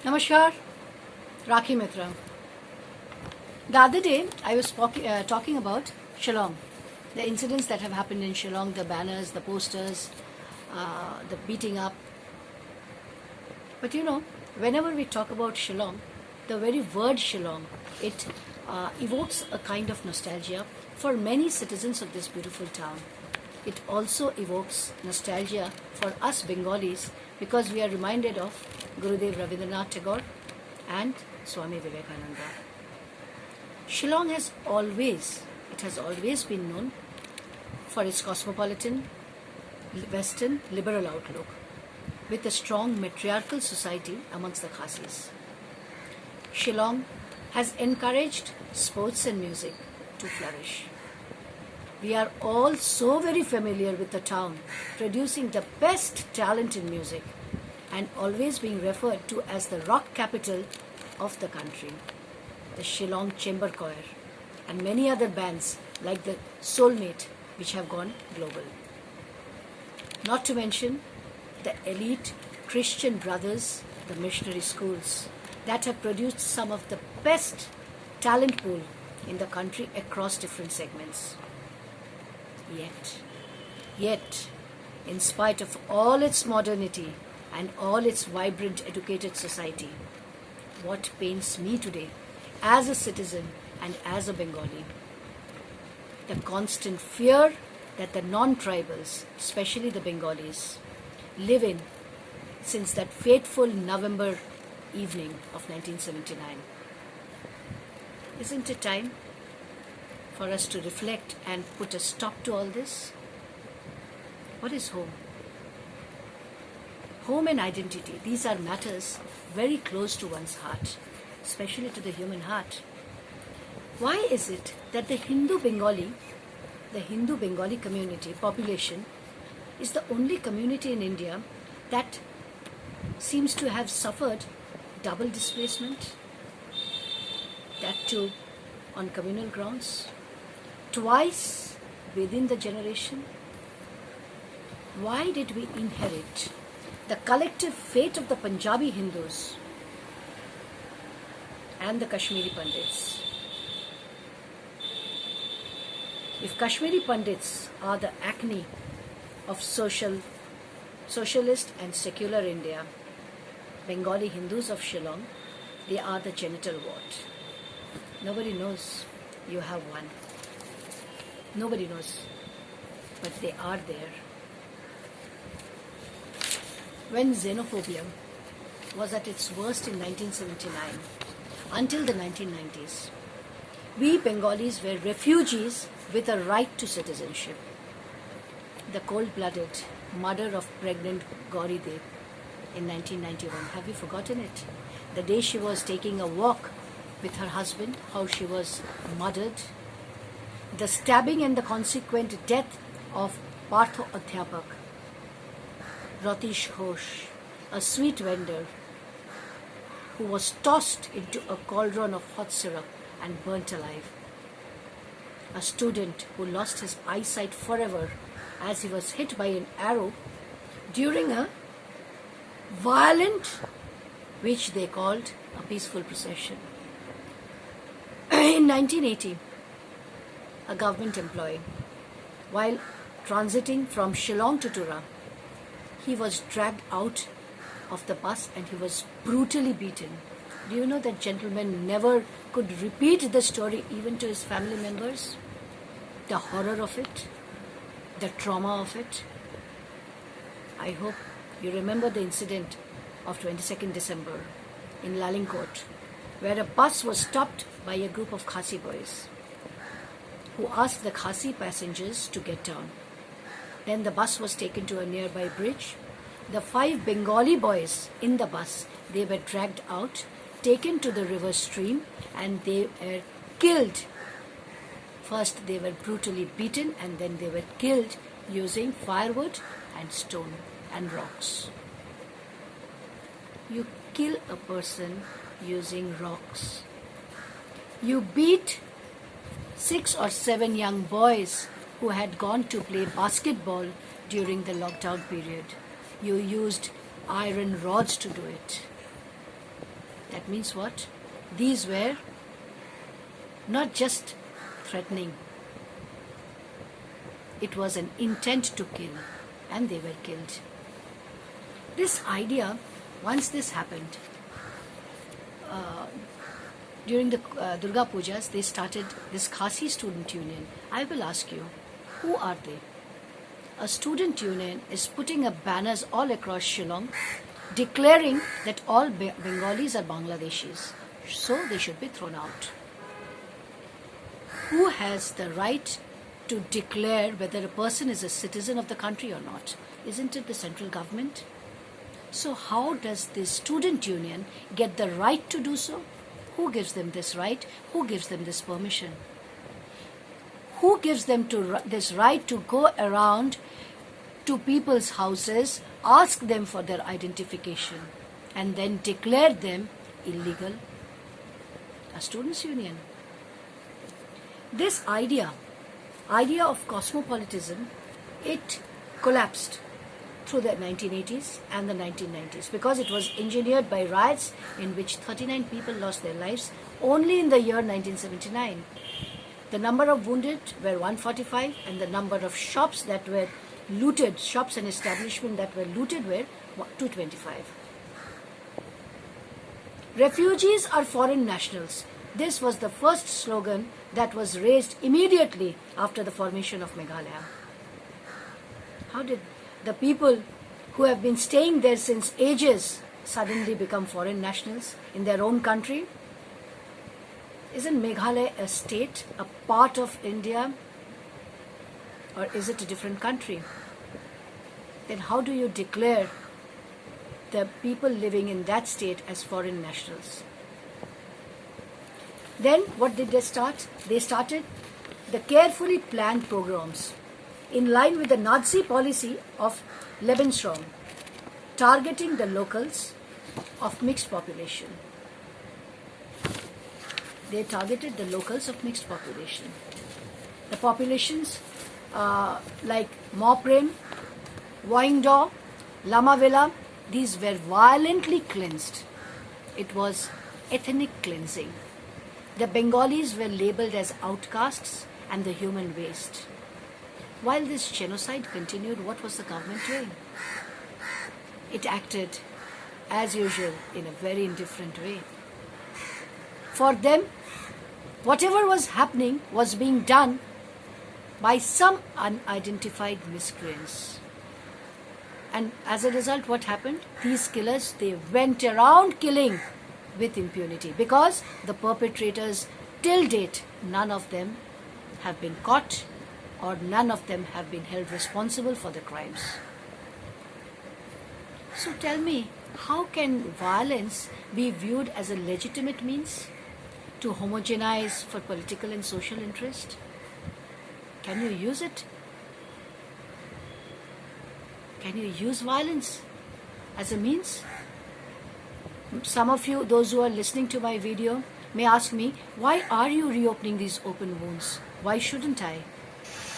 Namaskar, Rakhi Mitra. The other day, I was talking about Shillong, the incidents that have happened in Shillong, the banners, the posters, the beating up. But whenever we talk about Shillong, the very word Shillong, it evokes a kind of nostalgia for many citizens of this beautiful town. It also evokes nostalgia for us Bengalis because we are reminded of Gurudev Rabindranath Tagore and Swami Vivekananda. Shillong has always been known for its cosmopolitan, Western, liberal outlook, with a strong matriarchal society amongst the Khasis. Shillong has encouraged sports and music to flourish. We are all so very familiar with the town producing the best talent in music and always being referred to as the rock capital of the country. The Shillong Chamber Choir and many other bands like the Soulmate which have gone global. Not to mention the elite Christian brothers, the missionary schools that have produced some of the best talent pool in the country across different segments. Yet, in spite of all its modernity and all its vibrant educated society, what pains me today as a citizen and as a Bengali, the constant fear that the non-tribals, especially the Bengalis, live in since that fateful November evening of 1979. Isn't it time for us to reflect and put a stop to all this? What is home? Home and identity, these are matters very close to one's heart, especially to the human heart. Why is it that the Hindu Bengali community population is the only community in India that seems to have suffered double displacement, that too on communal grounds, twice within the generation? Why did we inherit the collective fate of the Punjabi Hindus and the Kashmiri Pandits? If Kashmiri Pandits are the acne of socialist and secular India, Bengali Hindus of Shillong, they are the genital wart. Nobody knows you have one. Nobody knows, but they are there. When xenophobia was at its worst in 1979, until the 1990s, we Bengalis were refugees with a right to citizenship. The cold-blooded murder of pregnant Gauri Dev in 1991, have you forgotten it? The day she was taking a walk with her husband, how she was murdered. The stabbing and the consequent death of Partho Adhyapak, Ratish Ghosh, a sweet vendor who was tossed into a cauldron of hot syrup and burnt alive. A student who lost his eyesight forever as he was hit by an arrow during a violent, which they called a peaceful procession. In 1980, a government employee, while transiting from Shillong to Tura, he was dragged out of the bus and he was brutally beaten. Do you know that gentleman never could repeat the story even to his family members? The horror of it, the trauma of it. I hope you remember the incident of 22nd December in Lalingkot, where a bus was stopped by a group of Khasi boys who asked the Khasi passengers to get down. Then the bus was taken to a nearby bridge. The 5 Bengali boys in the bus, they were dragged out, taken to the river stream, and they were killed. First they were brutally beaten and then they were killed using firewood and stone and rocks. You kill a person using rocks. You beat 6 or 7 young boys who had gone to play basketball during the lockdown period. You used iron rods to do it. That means what? These were not just threatening. It was an intent to kill, and they were killed. This idea, once this happened, during the Durga Pujas, they started this Khasi Student Union. I will ask you, who are they? A student union is putting up banners all across Shillong declaring that all Bengalis are Bangladeshis, so they should be thrown out. Who has the right to declare whether a person is a citizen of the country or not? Isn't it the central government? So how does this student union get the right to do so? Who gives them this right? Who gives them this permission? Who gives them this right to go around to people's houses, ask them for their identification, and then declare them illegal? A students' union. This idea of cosmopolitanism, it collapsed through the 1980s and the 1990s because it was engineered by riots in which 39 people lost their lives only in the year 1979. The number of wounded were 145 and the number of shops that were looted, shops and establishments that were looted were 225. Refugees are foreign nationals. This was the first slogan that was raised immediately after the formation of Meghalaya. How did the people who have been staying there since ages suddenly become foreign nationals in their own country? Isn't Meghalaya a state, a part of India? Or is it a different country? Then how do you declare the people living in that state as foreign nationals? Then what did they start? They started the carefully planned pogroms in line with the Nazi policy of Lebensraum, targeting the locals of mixed population. They targeted the locals of mixed population. The populations like Moprem, Woingdo, Lamavela, these were violently cleansed. It was ethnic cleansing. The Bengalis were labeled as outcasts and the human waste. While this genocide continued, what was the government doing? It acted, as usual, in a very indifferent way. For them, whatever was happening was being done by some unidentified miscreants. And as a result, what happened? These killers, they went around killing with impunity because the perpetrators, till date, none of them have been caught or none of them have been held responsible for the crimes. So tell me, how can violence be viewed as a legitimate means to homogenize for political and social interest? Can you use it? Can you use violence as a means? Some of you, those who are listening to my video, may ask me, why are you reopening these open wounds? Why shouldn't I?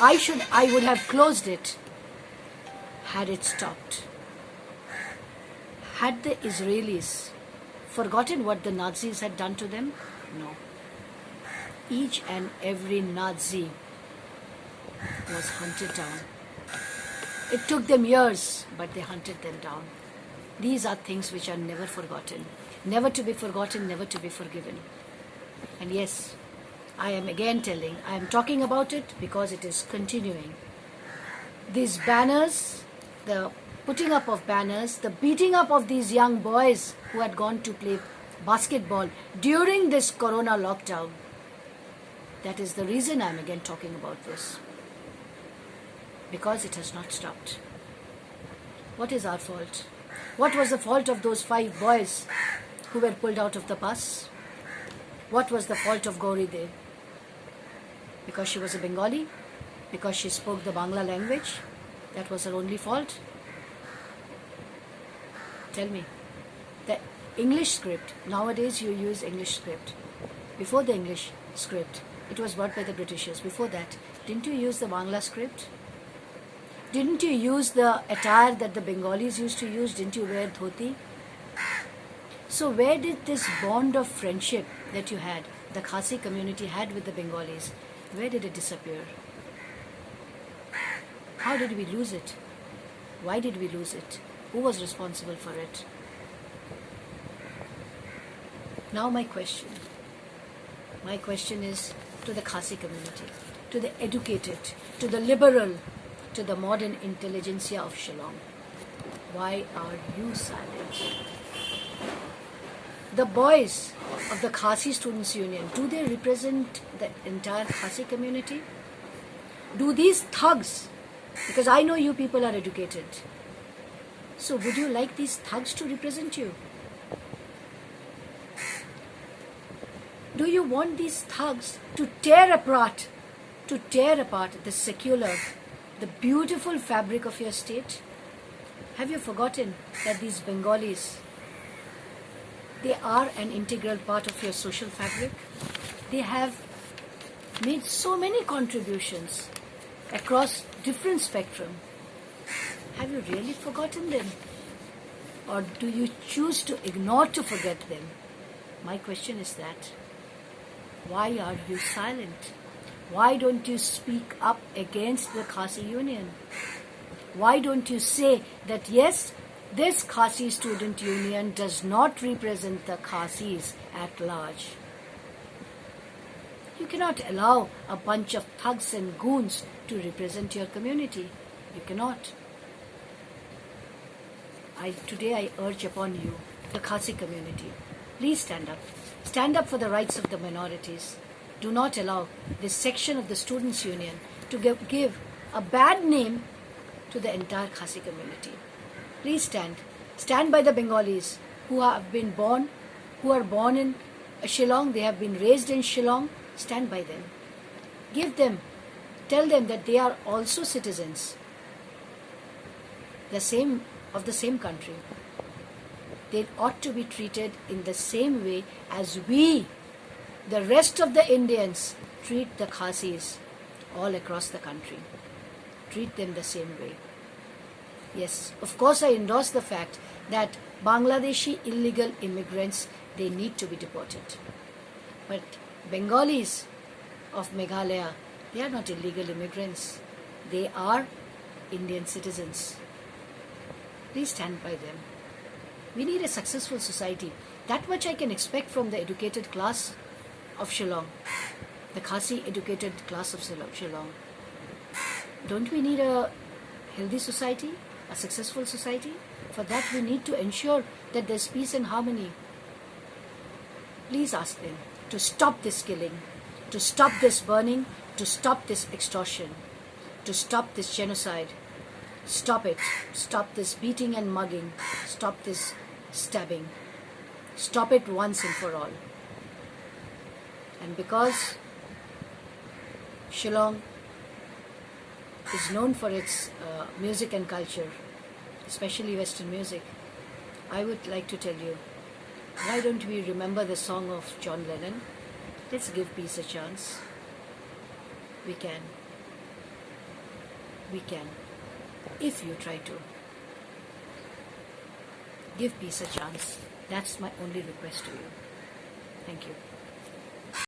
I would have closed it had it stopped. Had the Israelis forgotten what the Nazis had done to them? No. Each and every Nazi was hunted down. It took them years, but they hunted them down. These are things which are never forgotten. Never to be forgotten, never to be forgiven. And yes, I am again telling, I am talking about it because it is continuing. These banners, the putting up of banners, the beating up of these young boys who had gone to play basketball during this corona lockdown, that is the reason I am again talking about this. Because it has not stopped. What is our fault? What was the fault of those 5 boys who were pulled out of the bus? What was the fault of Gauri Dev? Because she was a Bengali? Because she spoke the Bangla language? That was her only fault? Tell me. The English script, nowadays you use English script. Before the English script, it was brought by the Britishers. Before that, didn't you use the Bangla script? Didn't you use the attire that the Bengalis used to use? Didn't you wear dhoti? So where did this bond of friendship that you had, the Khasi community had with the Bengalis, where did it disappear? How did we lose it? Why did we lose it? Who was responsible for it? Now my question is to the Khasi community, to the educated, to the liberal, to the modern intelligentsia of Shillong. Why are you silent? The boys of the Khasi Students' Union, do they represent the entire Khasi community? Do these thugs, because I know you people are educated, so would you like these thugs to represent you? Do you want these thugs to tear apart the secular, the beautiful fabric of your state? Have you forgotten that these Bengalis, they are an integral part of your social fabric? They have made so many contributions across different spectrum. Have you really forgotten them? Or do you choose to ignore to forget them? My question is that. Why are you silent? Why don't you speak up against the Khasi Union? Why don't you say that yes, this Khasi Student Union does not represent the Khasis at large? You cannot allow a bunch of thugs and goons to represent your community. You cannot. Today I urge upon you, the Khasi community, please stand up. Stand up for the rights of the minorities. Do not allow this section of the Students' Union to give a bad name to the entire Khasi community. Please stand. Stand by the Bengalis who are born in Shillong, they have been raised in Shillong. Stand by them. Tell them that they are also citizens of the same country. They ought to be treated in the same way as we, the rest of the Indians, treat the Khasis all across the country. Treat them the same way. Yes, of course I endorse the fact that Bangladeshi illegal immigrants, they need to be deported. But Bengalis of Meghalaya, they are not illegal immigrants. They are Indian citizens. Please stand by them. We need a successful society. That much I can expect from the educated class of Shillong, the Khasi educated class of Shillong. Don't we need a healthy society, a successful society? For that we need to ensure that there's peace and harmony. Please ask them to stop this killing, to stop this burning, to stop this extortion, to stop this genocide. Stop it. Stop this beating and mugging. Stop this stabbing. Stop it once and for all. And because Shillong is known for its music and culture, especially Western music, I would like to tell you, why don't we remember the song of John Lennon? Let's give peace a chance. We can. We can. If you try to. Give peace a chance. That's my only request to you. Thank you.